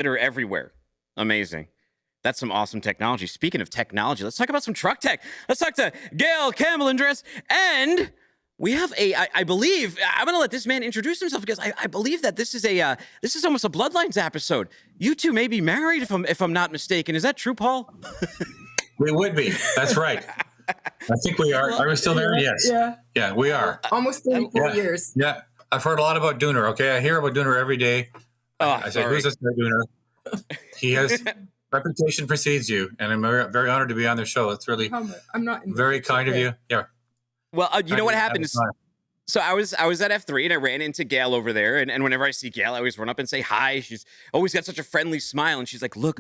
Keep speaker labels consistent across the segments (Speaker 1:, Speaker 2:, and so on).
Speaker 1: that are everywhere. Amazing. That's some awesome technology. Speaking of technology, let's talk about some truck tech. Let's talk to Gayle, Campbell-Andrus, and we have I believe, I'm going to let this man introduce himself because I believe that this is almost a Bloodlines episode. You two may be married if I'm not mistaken. Is that true, Paul?
Speaker 2: We would be. That's right. I think we are. Are we still there? Yes. Yeah, we are.
Speaker 3: Almost 34 years.
Speaker 2: Yeah. I've heard a lot about Dooner, okay? I hear about Dooner every day. I say, who's this guy Dooner? He has reputation precedes you, and I'm very, very honored to be on the show. It's really
Speaker 3: I'm not
Speaker 2: very kind of you. Yeah.
Speaker 1: Well, you know what happened is, so I was at F3 and I ran into Gayle over there, and whenever I see Gayle, I always run up and say hi. She's always got such a friendly smile, and she's like, look,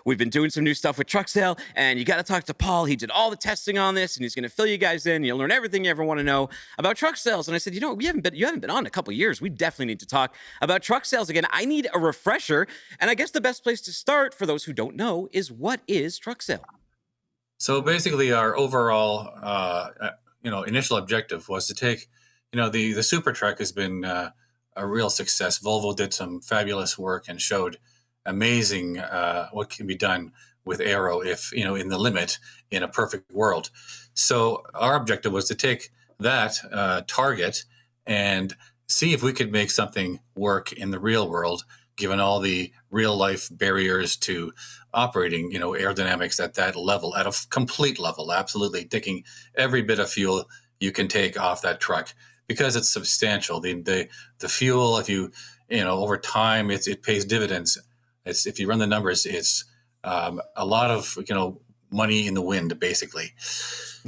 Speaker 1: we've been doing some new stuff with Truck Sale, and you got to talk to Paul. He did all the testing on this, and he's going to fill you guys in. You'll learn everything you ever want to know about truck sales. And I said, you haven't been on in a couple of years. We definitely need to talk about truck sales again. I need a refresher, and I guess the best place to start for those who don't know is, what is truck sale?
Speaker 2: So basically, our overall, initial objective was to take, the super truck has been a real success. Volvo did some fabulous work and showed amazing what can be done with aero if, in the limit in a perfect world. So our objective was to take that target and see if we could make something work in the real world, given all the real life barriers to operating, aerodynamics at that level, at a complete level, absolutely taking every bit of fuel you can take off that truck, because it's substantial. The fuel, if you over time, it pays dividends. If you run the numbers, it's a lot of money in the wind, basically.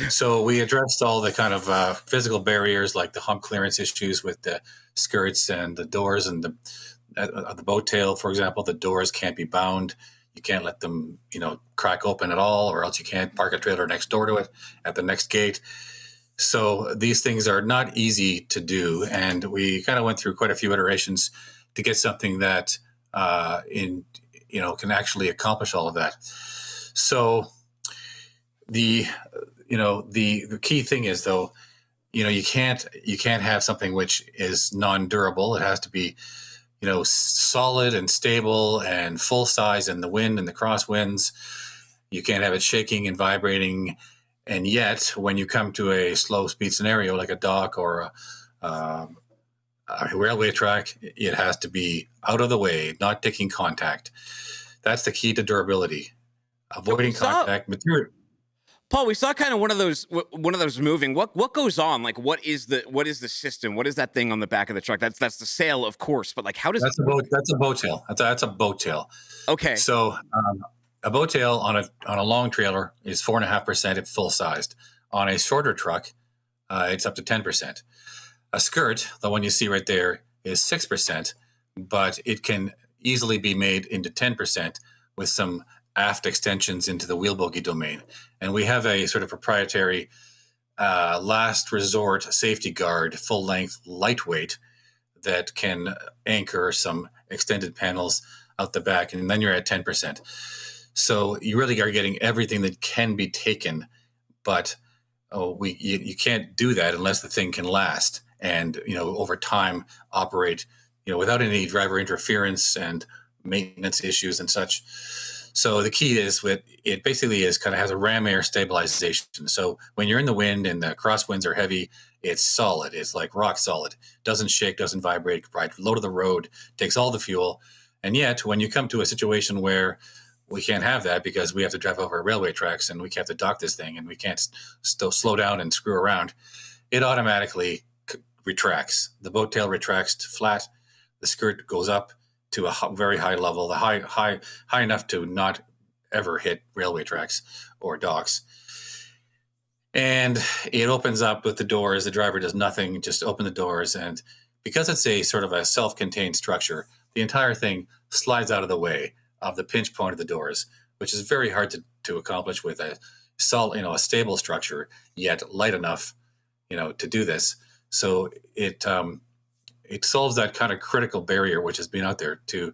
Speaker 2: So we addressed all the kind of physical barriers, like the hump clearance issues with the skirts and the doors, and the boat tail, for example. The doors can't be bound. You can't let them crack open at all, or else you can't park a trailer next door to it at the next gate. So these things are not easy to do, and we kind of went through quite a few iterations to get something that can actually accomplish all of that. So the key thing is, though, you can't have something which is non-durable. It has to be solid and stable and full size in the wind and the crosswinds. You can't have it shaking and vibrating. And yet, when you come to a slow speed scenario like a dock or a railway track, it has to be out of the way, not taking contact. That's the key to durability. Avoiding contact material.
Speaker 1: Paul, we saw kind of one of those moving. What goes on? Like, what is the system? What is that thing on the back of the truck? That's the sail, of course, but like, how does
Speaker 2: that's a boat tail. That's a boat tail.
Speaker 1: Okay.
Speaker 2: So a boat tail on a long trailer is 4.5% if full sized. On a shorter truck, it's up to 10%. A skirt, the one you see right there, is 6%, but it can easily be made into 10% with some aft extensions into the wheel bogey domain. And we have a sort of proprietary last resort safety guard, full length, lightweight, that can anchor some extended panels out the back, and then you're at 10%. So you really are getting everything that can be taken, but you can't do that unless the thing can last and over time operate without any driver interference and maintenance issues and such. So the key is it basically kind of has a ram air stabilization. So when you're in the wind and the crosswinds are heavy, it's solid. It's like rock solid. Doesn't shake, doesn't vibrate, right? Low to the road, takes all the fuel. And yet when you come to a situation where we can't have that because we have to drive over railway tracks and we have to dock this thing and we can't still slow down and screw around, it automatically retracts. The boat tail retracts flat. The skirt goes up to a very high level, high enough to not ever hit railway tracks or docks. And it opens up with the doors. The driver does nothing, just open the doors. And because it's a sort of a self-contained structure, the entire thing slides out of the way of the pinch point of the doors, which is very hard to accomplish with a stable structure, yet light enough, to do this. So it solves that kind of critical barrier which has been out there to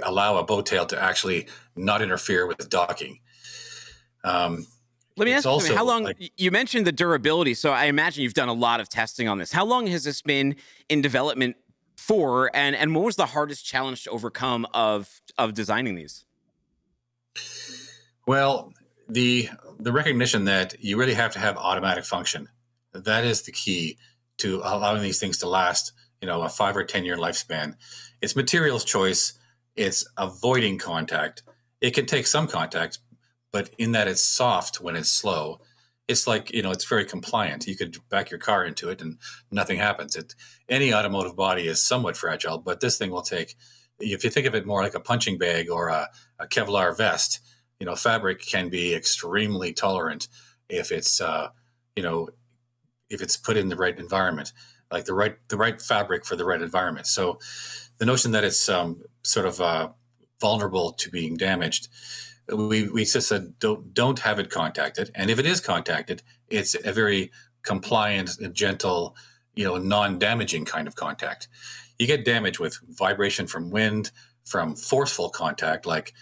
Speaker 2: allow a boat tail to actually not interfere with docking.
Speaker 1: Let me ask you, how long, you mentioned the durability, so I imagine you've done a lot of testing on this. How long has this been in development 4, and what was the hardest challenge to overcome of designing these?
Speaker 2: Well, the recognition that you really have to have automatic function. That is the key to allowing these things to last, a 5 or 10 year lifespan. It's materials choice. It's avoiding contact. It can take some contact, but in that it's soft when it's slow. It's like, it's very compliant. You could back your car into it and nothing happens. Any automotive body is somewhat fragile, but this thing will take, if you think of it more like a punching bag or a Kevlar vest, fabric can be extremely tolerant if it's, if it's put in the right environment, like the right fabric for the right environment. So the notion that it's sort of vulnerable to being damaged, we just said don't have it contacted, and if it is contacted, it's a very compliant, gentle, non-damaging kind of contact. You get damage with vibration from wind, from forceful contact, like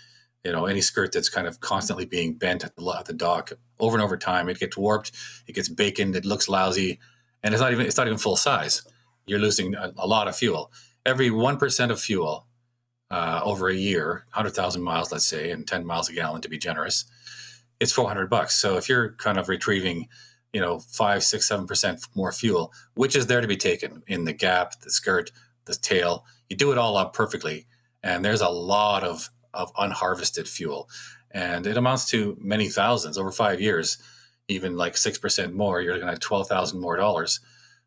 Speaker 2: any skirt that's kind of constantly being bent at the dock over and over time. It gets warped, it gets baconed, it looks lousy, and it's not even full size. You're losing a lot of fuel. Every 1% of fuel over a year, 100,000 miles, let's say, and 10 miles a gallon to be generous, it's $400. So if you're kind of retrieving, 5, 6, 7% more fuel, which is there to be taken in the gap, the skirt, the tail, you do it all up perfectly, and there's a lot of unharvested fuel, and it amounts to many thousands over 5 years. Even like 6% more, you're looking at $12,000 more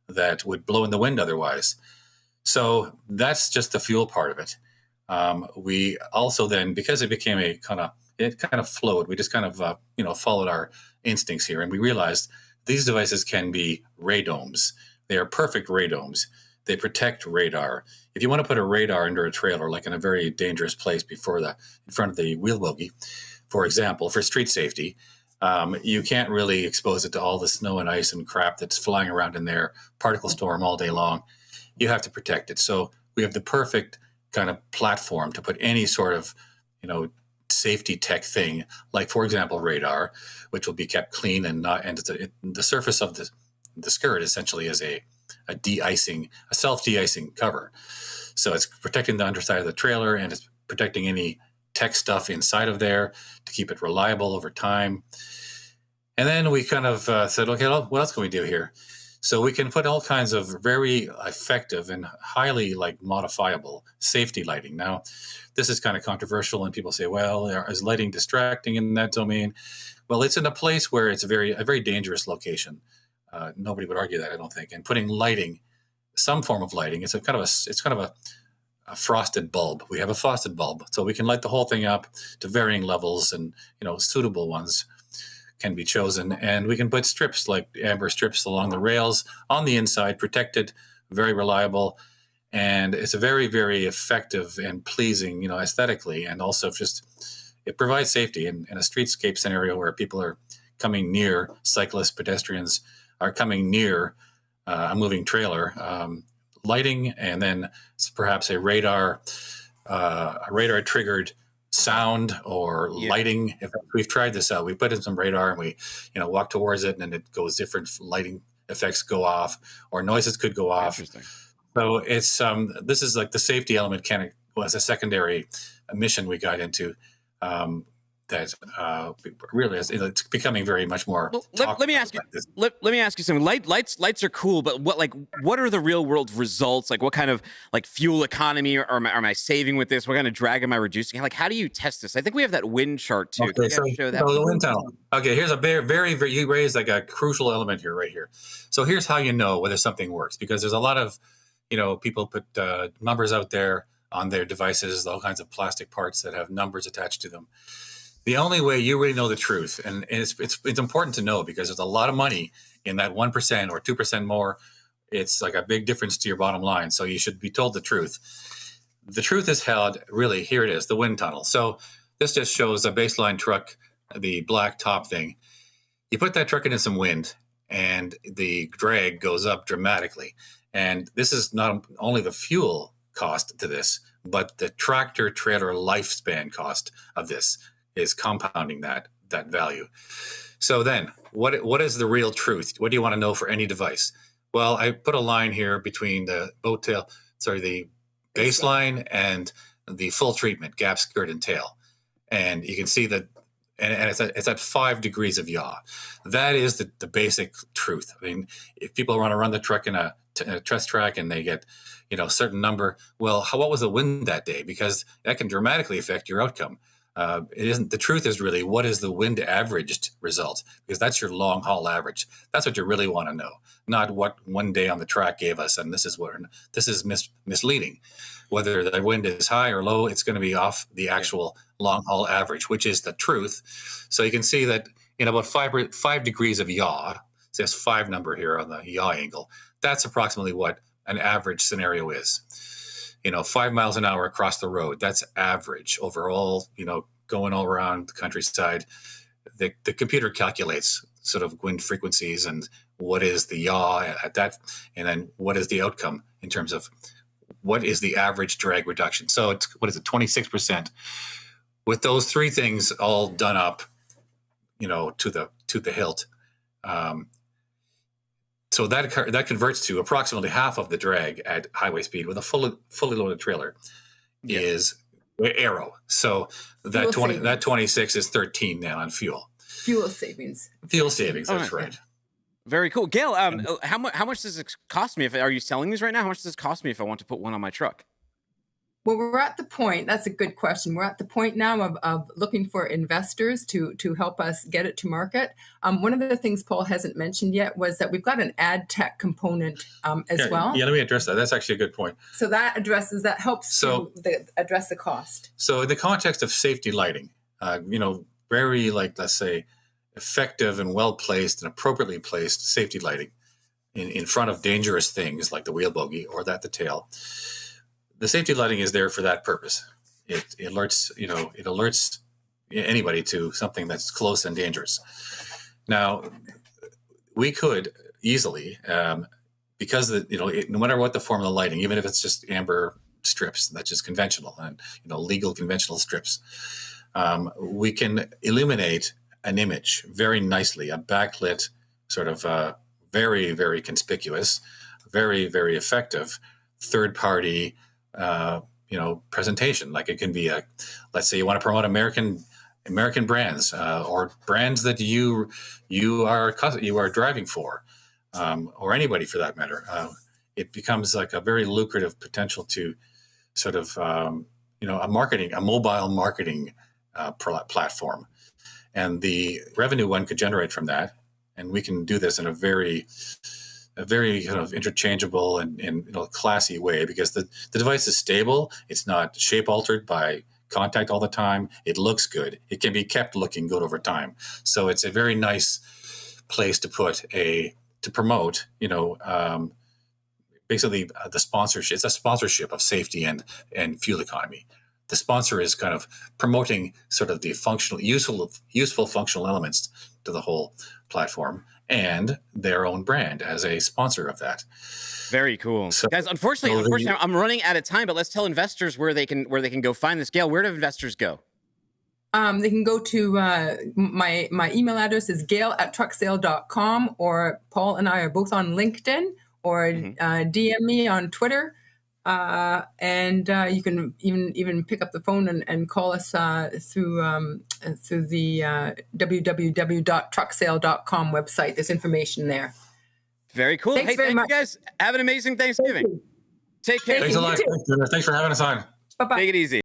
Speaker 2: that would blow in the wind otherwise. So that's just the fuel part of it. We also then, because it became it kind of flowed. We just kind of followed our instincts here, and we realized these devices can be radomes. They are perfect radomes. They protect radar. If you want to put a radar under a trailer, like in a very dangerous place in front of the wheel bogie, for example, for street safety, you can't really expose it to all the snow and ice and crap that's flying around in there, particle storm all day long. You have to protect it. So we have the perfect kind of platform to put any sort of, safety tech thing, like, for example, radar, which will be kept clean and the surface of the skirt essentially is a self-de-icing cover. So it's protecting the underside of the trailer, and it's protecting any tech stuff inside of there to keep it reliable over time. And then we kind of said, okay, what else can we do here? So we can put all kinds of very effective and highly modifiable safety lighting. Now, this is kind of controversial, and people say, well, is lighting distracting in that domain? Well, it's in a place where it's a very dangerous location. Nobody would argue that, I don't think. And putting lighting, some form of lighting, it's kind of a frosted bulb. We have a frosted bulb, so we can light the whole thing up to varying levels, and suitable ones can be chosen. And we can put strips, like amber strips, along the rails on the inside, protected, very reliable, and it's a very, very effective and pleasing, aesthetically, and also it provides safety in a streetscape scenario where people are coming near, cyclists, pedestrians are coming near a moving trailer. Lighting, and then perhaps a radar triggered sound or lighting. If we've tried this out, we put in some radar and we walk towards it, and then it goes, different lighting effects go off, or noises could go off. Interesting. So it's this is like the safety element was a secondary mission we got into. That really is, it's becoming very much more.
Speaker 1: Well, let me ask you. Let me ask you something. Lights are cool, but what are the real world results? Like, what kind of fuel economy am I saving with this? What kind of drag am I reducing? How do you test this? I think we have that wind chart too.
Speaker 2: Okay, so the wind tunnel. Okay, here's a very you raised a crucial element here, right here. So here's how you know whether something works, because there's a lot of people put numbers out there on their devices, all kinds of plastic parts that have numbers attached to them. The only way you really know the truth, and it's important to know, because there's a lot of money in that 1% or 2% more. It's like a big difference to your bottom line. So you should be told the truth. The truth is held, really, here it is, the wind tunnel. So this just shows a baseline truck, the black top thing. You put that truck into some wind, and the drag goes up dramatically. And this is not only the fuel cost to this, but the tractor trailer lifespan cost of this is compounding that value. So then, what is the real truth? What do you want to know for any device? Well, I put a line here between the boat tail. the baseline and the full treatment, gap, skirt, and tail. And you can see that, and it's at 5 degrees of yaw. That is the basic truth. I mean, if people want to run the truck in a test track and they get, a certain number, well, what was the wind that day? Because that can dramatically affect your outcome. It isn't. The truth is really, what is the wind averaged result? Because that's your long haul average. That's what you really want to know, not what one day on the track gave us. And this is misleading. Whether the wind is high or low, it's going to be off the actual long haul average, which is the truth. So you can see that in about 5 degrees of yaw, so there's 5 number here on the yaw angle. That's approximately what an average scenario is. 5 miles an hour across the road, that's average overall, going all around the countryside. The computer calculates sort of wind frequencies and what is the yaw at that, and then what is the outcome in terms of what is the average drag reduction. So it's, 26%. With those 3 things all done up, to the hilt. So that converts to approximately half of the drag at highway speed with a fully loaded trailer is aero. So that 26 is 13 now on fuel.
Speaker 3: Fuel savings.
Speaker 2: That's right.
Speaker 1: Yeah. Very cool. Gayle, how much does it cost me? Are you selling these right now? How much does it cost me if I want to put one on my truck?
Speaker 3: Well, we're at the point, that's a good question. We're at the point now of looking for investors to help us get it to market. One of the things Paul hasn't mentioned yet was that we've got an ad tech component as well.
Speaker 2: Yeah, let me address that. That's actually a good point.
Speaker 3: So that helps to address the cost.
Speaker 2: So in the context of safety lighting, very, let's say, effective and well-placed and appropriately placed safety lighting in front of dangerous things like the wheel bogey or the tail. The safety lighting is there for that purpose. It alerts anybody to something that's close and dangerous. Now, we could easily, because no matter what the form of the lighting, even if it's just amber strips, that's just conventional and legal conventional strips, we can illuminate an image very nicely, a backlit sort of very, very conspicuous, very, very effective third-party presentation. Like it can be let's say you want to promote American brands or brands that you are driving for, or anybody for that matter. It becomes like a very lucrative potential to sort of a mobile marketing platform, and the revenue one could generate from that. And we can do this in a very kind of interchangeable and classy way, because the device is stable. It's not shape altered by contact all the time. It looks good. It can be kept looking good over time. So it's a very nice place to promote, basically the sponsorship. It's a sponsorship of safety and fuel economy. The sponsor is kind of promoting sort of the useful functional elements to the whole platform and their own brand as a sponsor of that.
Speaker 1: Very cool. So, guys, unfortunately, I'm running out of time, but let's tell investors where they can go find this. Gayle, where do investors go?
Speaker 3: They can go to my email address is gayle@trucksale.com, or Paul and I are both on LinkedIn, or DM me on Twitter. And you can even pick up the phone and call us through the www.trucksale.com website. There's information there.
Speaker 1: Very cool.
Speaker 3: Thanks very much.
Speaker 1: You guys. Have an amazing Thanksgiving. Take care.
Speaker 2: Thanks a lot. Thanks for having us on.
Speaker 3: Bye-bye.
Speaker 1: Take it easy.